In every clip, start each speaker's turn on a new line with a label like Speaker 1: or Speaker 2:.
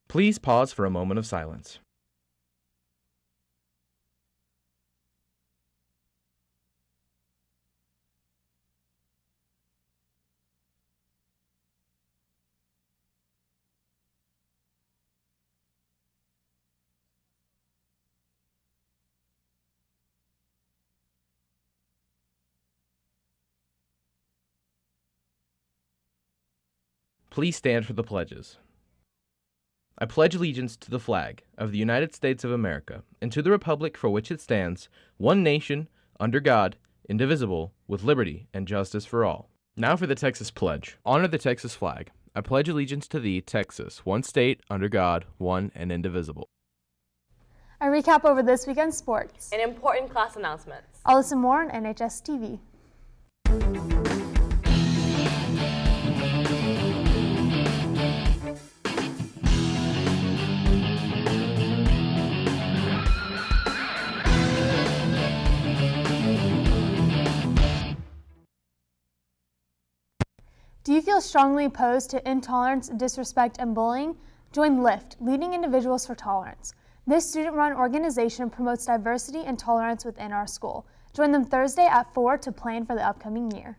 Speaker 1: Please pause for a moment of silence. Please stand for the pledges. I pledge allegiance to the flag of the United States of America and to the republic for which it stands, one nation, under God, indivisible, with liberty and justice for all. Now for the Texas Pledge. Honor the Texas flag. I pledge allegiance to thee, Texas, one state, under God, one and indivisible.
Speaker 2: A recap over this weekend's sports.
Speaker 3: And important class announcements.
Speaker 2: I'll listen more on NHSTV. Do you feel strongly opposed to intolerance, disrespect, and bullying? Join LIFT, Leading Individuals for Tolerance. This student-run organization promotes diversity and tolerance within our school. Join them Thursday at 4 to plan for the upcoming year.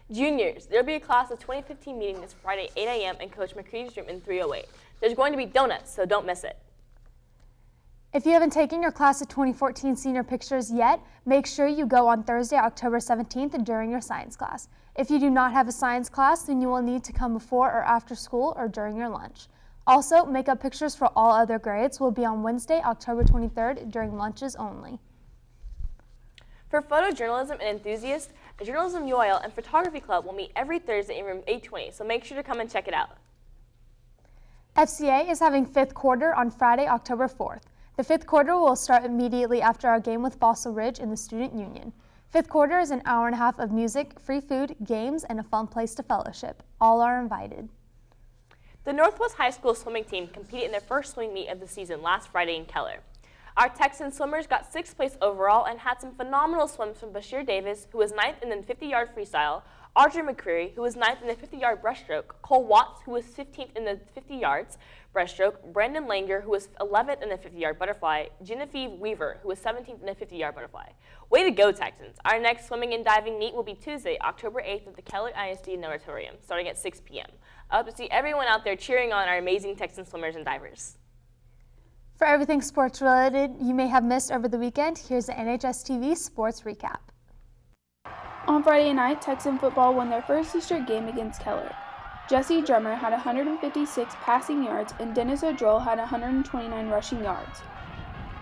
Speaker 3: Juniors, there will be a class of 2015 meeting this Friday, 8 a.m. in Coach McCready's room in 308. There's going to be donuts, so don't miss it.
Speaker 2: If you haven't taken your class of 2014 senior pictures yet, make sure you go on Thursday, October 17th during your science class. If you do not have a science class, then you will need to come before or after school or during your lunch. Also, makeup pictures for all other grades will be on Wednesday, October 23rd during lunches only.
Speaker 3: For photojournalism and enthusiasts, a Journalism UIL and Photography Club will meet every Thursday in room 820, so make sure to come and check it out.
Speaker 2: FCA is having fifth quarter on Friday, October 4th. The fifth quarter will start immediately after our game with Fossil Ridge in the Student Union. Fifth quarter is an hour and a half of music, free food, games, and a fun place to fellowship. All are invited.
Speaker 3: The Northwest High School swimming team competed in their first swimming meet of the season last Friday in Keller. Our Texan swimmers got 6th place overall and had some phenomenal swims from Bashir Davis, who was 9th in the 50-yard freestyle, Audrey McCreary, who was 9th in the 50-yard breaststroke, Cole Watts, who was 15th in the 50 yards breaststroke, Brandon Langer, who was 11th in the 50-yard butterfly, Genevieve Weaver, who was 17th in the 50-yard butterfly. Way to go, Texans! Our next swimming and diving meet will be Tuesday, October 8th at the Keller ISD Natatorium, starting at 6 p.m. I hope to see everyone out there cheering on our amazing Texan swimmers and divers.
Speaker 2: For everything sports related you may have missed over the weekend, here's the NHSTV Sports Recap.
Speaker 4: On Friday night, Texan football won their first district game against Keller. Jesse Drummer had 156 passing yards and Dennis O'Droll had 129 rushing yards.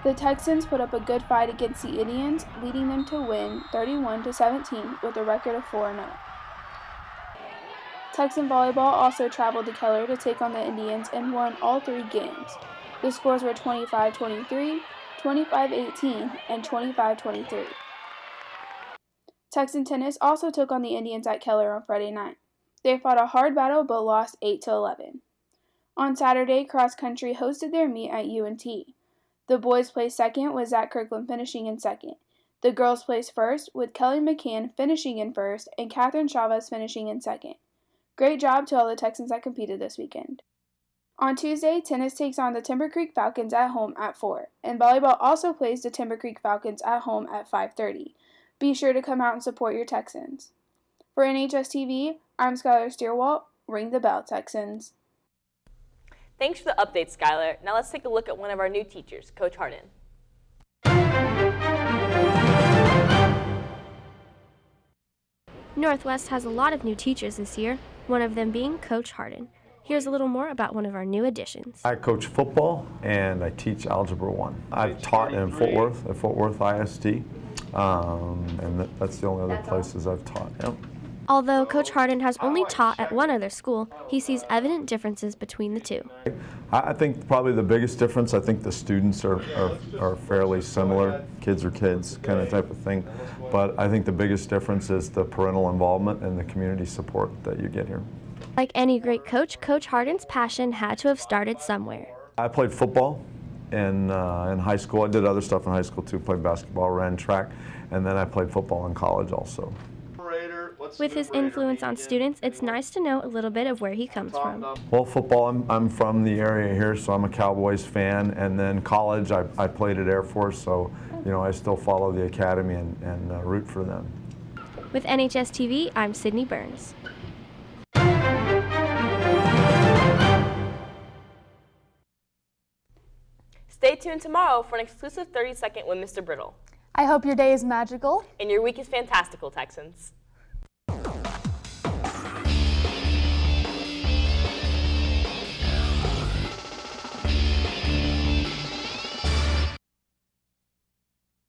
Speaker 4: The Texans put up a good fight against the Indians, leading them to win 31-17 with a record of 4-0. Texan volleyball also traveled to Keller to take on the Indians and won all 3 games. The scores were 25-23, 25-18, and 25-23. Texan tennis also took on the Indians at Keller on Friday night. They fought a hard battle but lost 8-11. On Saturday, cross country hosted their meet at UNT. The boys placed second with Zach Kirkland finishing in second. The girls placed first with Kelly McCann finishing in first and Catherine Chavez finishing in second. Great job to all the Texans that competed this weekend. On Tuesday, tennis takes on the Timber Creek Falcons at home at 4, and volleyball also plays the Timber Creek Falcons at home at 5:30. Be sure to come out and support your Texans. For NHSTV, I'm Skylar Steerwalt. Ring the bell, Texans.
Speaker 3: Thanks for the update, Skylar. Now let's take a look at one of our new teachers, Coach Hardin.
Speaker 5: Northwest has a lot of new teachers this year, one of them being Coach Hardin. Here's a little more about one of our new additions.
Speaker 6: I coach football and I teach Algebra 1. I've taught in Fort Worth, at Fort Worth ISD, and that's the only other places I've taught. Yep.
Speaker 5: Although Coach Hardin has only taught at one other school, he sees evident differences between the two.
Speaker 6: I think probably the biggest difference, I think the students are fairly similar. Kids are kids, kind of type of thing. But I think the biggest difference is the parental involvement and the community support that you get here.
Speaker 5: Like any great coach, Coach Hardin's passion had to have started somewhere.
Speaker 6: I played football in high school. I did other stuff in high school too, played basketball, ran track, and then I played football in college also.
Speaker 5: With his influence on students, it's nice to know a little bit of where he comes from.
Speaker 6: Well, football, I'm from the area here, so I'm a Cowboys fan. And then college, I played at Air Force, so I still follow the academy and root for them.
Speaker 5: With NHSTV, I'm Sydney Burns.
Speaker 3: Stay tuned tomorrow for an exclusive 30-second with Mr. Brittle.
Speaker 2: I hope your day is magical.
Speaker 3: And your week is fantastical, Texans.